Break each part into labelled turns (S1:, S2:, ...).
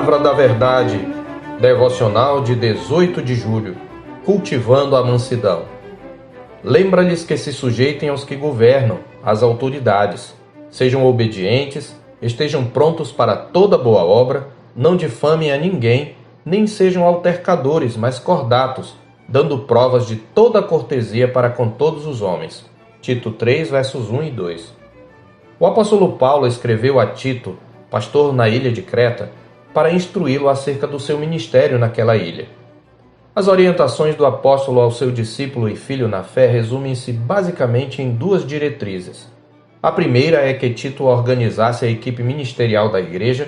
S1: Palavra da Verdade, devocional de 18 de julho, cultivando a mansidão. Lembra-lhes que se sujeitem aos que governam, às autoridades. Sejam obedientes, estejam prontos para toda boa obra, não difamem a ninguém, nem sejam altercadores, mas cordatos, dando provas de toda a cortesia para com todos os homens. Tito 3, versos 1 e 2. O apóstolo Paulo escreveu a Tito, pastor na ilha de Creta, para instruí-lo acerca do seu ministério naquela ilha. As orientações do apóstolo ao seu discípulo e filho na fé resumem-se basicamente em duas diretrizes. A primeira é que Tito organizasse a equipe ministerial da igreja,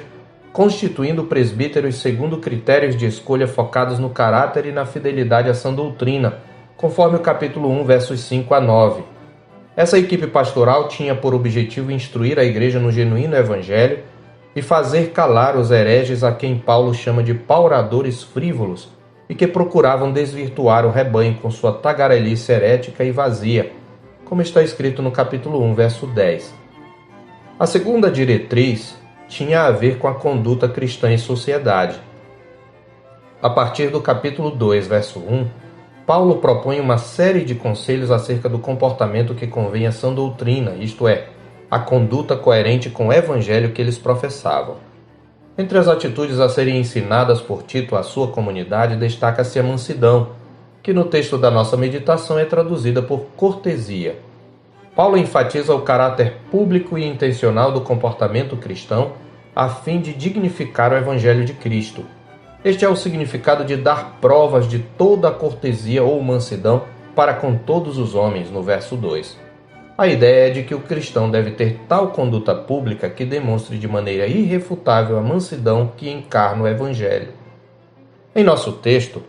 S1: constituindo presbíteros segundo critérios de escolha focados no caráter e na fidelidade à sã doutrina, conforme o capítulo 1, versos 5 a 9. Essa equipe pastoral tinha por objetivo instruir a igreja no genuíno evangelho e fazer calar os hereges a quem Paulo chama de pauradores frívolos e que procuravam desvirtuar o rebanho com sua tagarelice herética e vazia, como está escrito no capítulo 1, verso 10. A segunda diretriz tinha a ver com a conduta cristã em sociedade. A partir do capítulo 2, verso 1, Paulo propõe uma série de conselhos acerca do comportamento que convém à sã doutrina, isto é, a conduta coerente com o evangelho que eles professavam. Entre as atitudes a serem ensinadas por Tito à sua comunidade, destaca-se a mansidão, que no texto da nossa meditação é traduzida por cortesia. Paulo enfatiza o caráter público e intencional do comportamento cristão a fim de dignificar o evangelho de Cristo. Este é o significado de dar provas de toda a cortesia ou mansidão para com todos os homens, no verso 2. A ideia é de que o cristão deve ter tal conduta pública que demonstre de maneira irrefutável a mansidão que encarna o evangelho. Em nosso texto,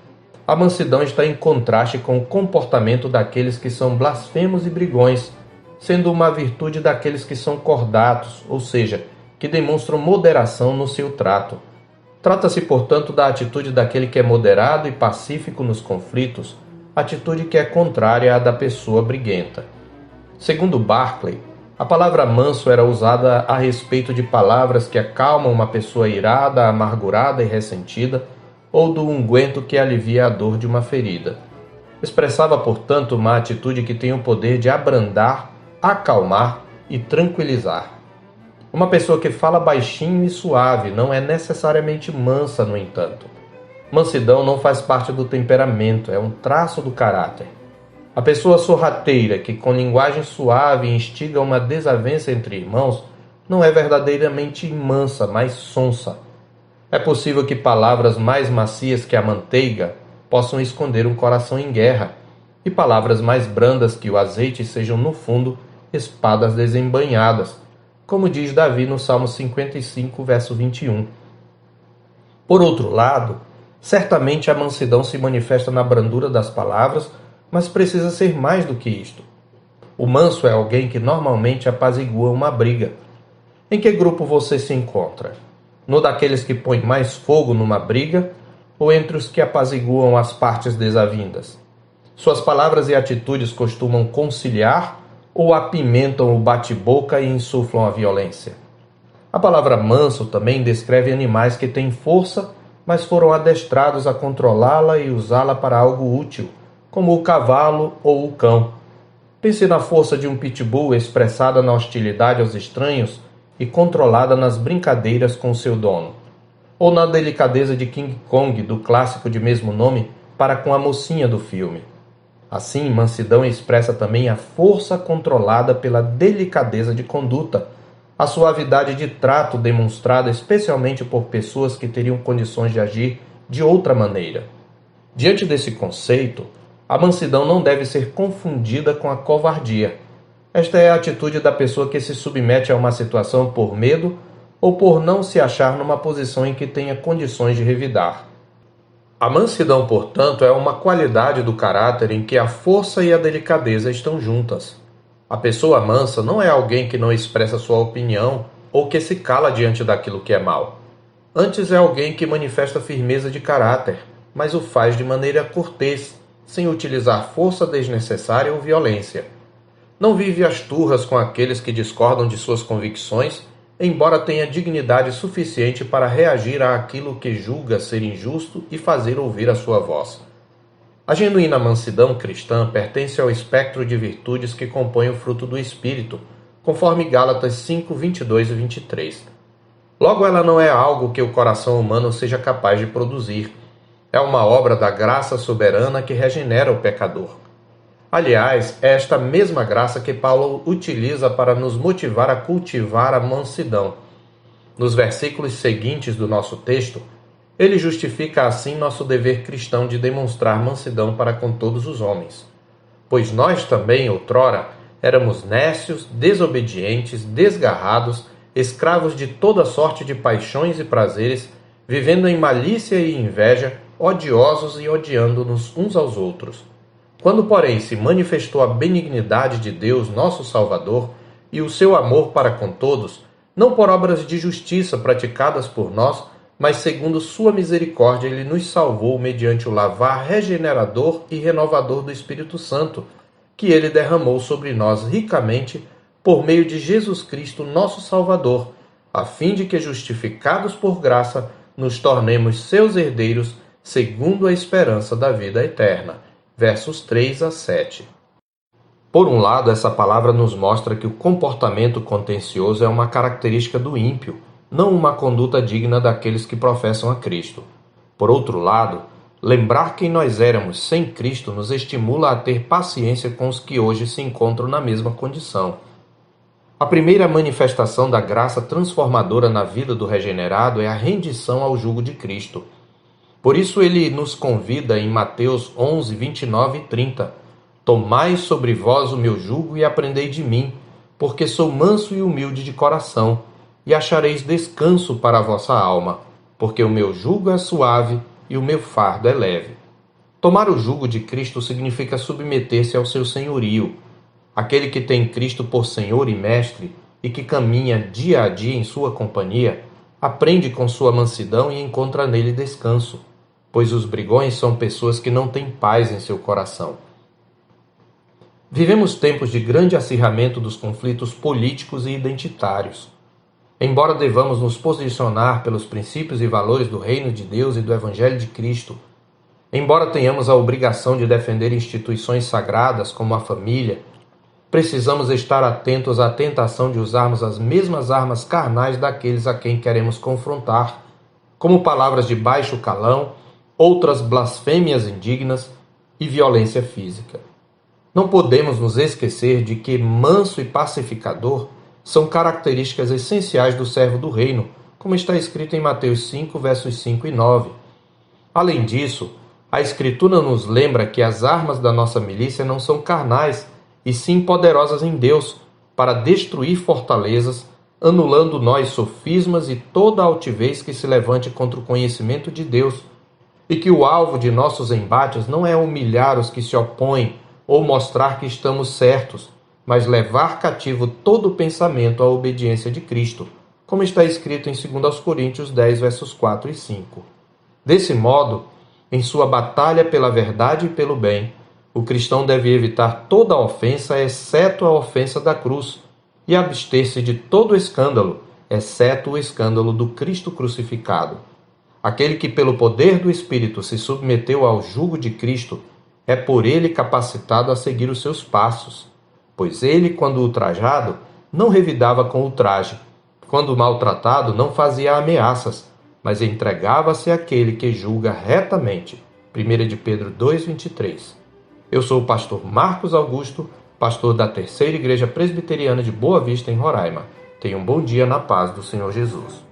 S1: a mansidão está em contraste com o comportamento daqueles que são blasfemos e brigões, sendo uma virtude daqueles que são cordatos, ou seja, que demonstram moderação no seu trato. Trata-se, portanto, da atitude daquele que é moderado e pacífico nos conflitos, atitude que é contrária à da pessoa briguenta. Segundo Barclay, a palavra manso era usada a respeito de palavras que acalmam uma pessoa irada, amargurada e ressentida, ou do unguento que alivia a dor de uma ferida. Expressava, portanto, uma atitude que tem o poder de abrandar, acalmar e tranquilizar. Uma pessoa que fala baixinho e suave não é necessariamente mansa, no entanto. Mansidão não faz parte do temperamento, é um traço do caráter. A pessoa sorrateira, que com linguagem suave instiga uma desavença entre irmãos, não é verdadeiramente mansa, mas sonsa. É possível que palavras mais macias que a manteiga possam esconder um coração em guerra, e palavras mais brandas que o azeite sejam, no fundo, espadas desembainhadas, como diz Davi no Salmo 55, verso 21. Por outro lado, certamente a mansidão se manifesta na brandura das palavras, mas precisa ser mais do que isto. O manso é alguém que normalmente apazigua uma briga. Em que grupo você se encontra? No daqueles que põem mais fogo numa briga ou entre os que apaziguam as partes desavindas? Suas palavras e atitudes costumam conciliar ou apimentam o bate-boca e insuflam a violência? A palavra manso também descreve animais que têm força, mas foram adestrados a controlá-la e usá-la para algo útil, como o cavalo ou o cão. Pense na força de um pitbull expressada na hostilidade aos estranhos e controlada nas brincadeiras com seu dono, ou na delicadeza de King Kong, do clássico de mesmo nome, para com a mocinha do filme. Assim, mansidão expressa também a força controlada pela delicadeza de conduta, a suavidade de trato demonstrada especialmente por pessoas que teriam condições de agir de outra maneira. Diante desse conceito, a mansidão não deve ser confundida com a covardia. Esta é a atitude da pessoa que se submete a uma situação por medo ou por não se achar numa posição em que tenha condições de revidar. A mansidão, portanto, é uma qualidade do caráter em que a força e a delicadeza estão juntas. A pessoa mansa não é alguém que não expressa sua opinião ou que se cala diante daquilo que é mal. Antes é alguém que manifesta firmeza de caráter, mas o faz de maneira cortês, sem utilizar força desnecessária ou violência. Não vive às turras com aqueles que discordam de suas convicções embora tenha dignidade suficiente para reagir àquilo que julga ser injusto e fazer ouvir a sua voz. A genuína mansidão cristã pertence ao espectro de virtudes que compõem o fruto do Espírito, conforme Gálatas 5, 22 e 23. Logo, ela não é algo que o coração humano seja capaz de produzir. É uma obra da graça soberana que regenera o pecador. Aliás, é esta mesma graça que Paulo utiliza para nos motivar a cultivar a mansidão. Nos versículos seguintes do nosso texto, ele justifica assim nosso dever cristão de demonstrar mansidão para com todos os homens. Pois nós também, outrora, éramos nécios, desobedientes, desgarrados, escravos de toda sorte de paixões e prazeres, vivendo em malícia e inveja, odiosos e odiando-nos uns aos outros. Quando, porém, se manifestou a benignidade de Deus, nosso Salvador, e o seu amor para com todos, não por obras de justiça praticadas por nós, mas segundo sua misericórdia ele nos salvou mediante o lavar regenerador e renovador do Espírito Santo, que ele derramou sobre nós ricamente por meio de Jesus Cristo, nosso Salvador, a fim de que, justificados por graça, nos tornemos seus herdeiros segundo a esperança da vida eterna. Versos 3 a 7. Por um lado, essa palavra nos mostra que o comportamento contencioso é uma característica do ímpio, não uma conduta digna daqueles que professam a Cristo. Por outro lado, lembrar quem nós éramos sem Cristo nos estimula a ter paciência com os que hoje se encontram na mesma condição. A primeira manifestação da graça transformadora na vida do regenerado é a rendição ao jugo de Cristo. Por isso ele nos convida em Mateus 11, 29 e 30. Tomai sobre vós o meu jugo e aprendei de mim, porque sou manso e humilde de coração, e achareis descanso para a vossa alma, porque o meu jugo é suave e o meu fardo é leve. Tomar o jugo de Cristo significa submeter-se ao seu senhorio. Aquele que tem Cristo por Senhor e Mestre, e que caminha dia a dia em sua companhia, aprende com sua mansidão e encontra nele descanso, pois os brigões são pessoas que não têm paz em seu coração. Vivemos tempos de grande acirramento dos conflitos políticos e identitários. Embora devamos nos posicionar pelos princípios e valores do Reino de Deus e do Evangelho de Cristo, embora tenhamos a obrigação de defender instituições sagradas como a família, precisamos estar atentos à tentação de usarmos as mesmas armas carnais daqueles a quem queremos confrontar, como palavras de baixo calão, outras blasfêmias indignas e violência física. Não podemos nos esquecer de que manso e pacificador são características essenciais do servo do reino, como está escrito em Mateus 5, versos 5 e 9. Além disso, a Escritura nos lembra que as armas da nossa milícia não são carnais, e sim poderosas em Deus, para destruir fortalezas, anulando nós sofismas e toda altivez que se levante contra o conhecimento de Deus, e que o alvo de nossos embates não é humilhar os que se opõem ou mostrar que estamos certos, mas levar cativo todo o pensamento à obediência de Cristo, como está escrito em 2 Coríntios 10, versos 4 e 5. Desse modo, em sua batalha pela verdade e pelo bem, o cristão deve evitar toda ofensa, exceto a ofensa da cruz, e abster-se de todo escândalo, exceto o escândalo do Cristo crucificado. Aquele que pelo poder do Espírito se submeteu ao jugo de Cristo é por ele capacitado a seguir os seus passos, pois ele, quando ultrajado, não revidava com ultraje, quando maltratado não fazia ameaças, mas entregava-se àquele que julga retamente. 1 de Pedro 2,23. Eu sou o pastor Marcos Augusto, pastor da Terceira Igreja Presbiteriana de Boa Vista, em Roraima. Tenha um bom dia na paz do Senhor Jesus.